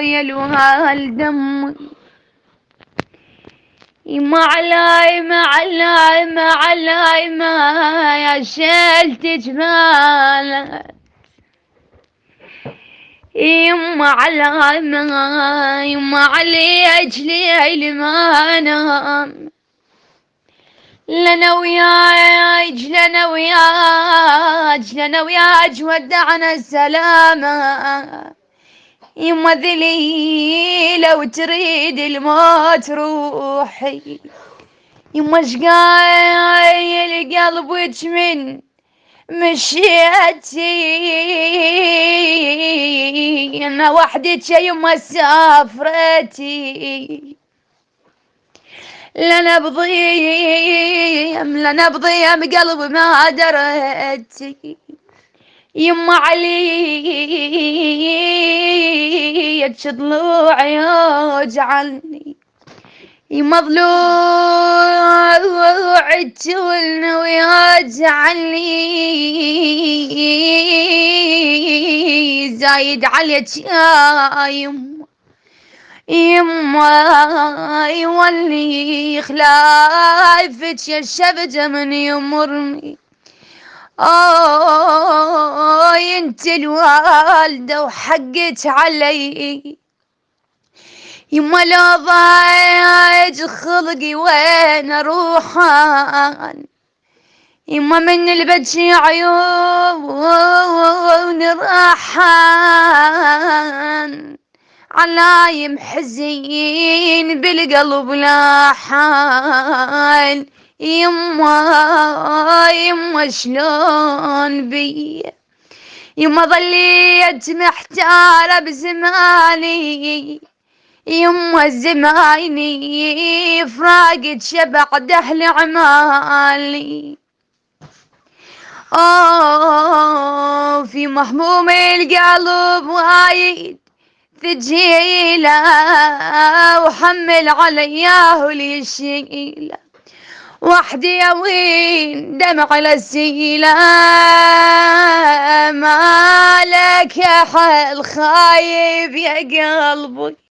يا الوالدم ما يا شلت جمالك يما علي اجلي ما انام لنا وياج ودعنا السلامة يما ذلي لو تريد الموت روحي يما شقايل قلبك من مشيتي انا وحدك يما سافرتي لنا بضيم قلب ما درتي يما علي ضلوعي يوجعني يما ضلوعي تولنا ويوجعني زايد عليك يا يما يولي خلايفك يا الشبجة من يمرني انت الوالدة وحقك علي يما لو ضايج خلقي وين اروحان يما من البجي عيون راحان علايم حزين بالقلب لاحان يما شلون بي يما ظليت محتارة بزماني يما زماني فراقت شبع دهل عمالي في محموم القلب وايد ثجيله وحمل علياه ليشيله وحدي يا وين دمع السيله مالك يا حال خايب يا قلبي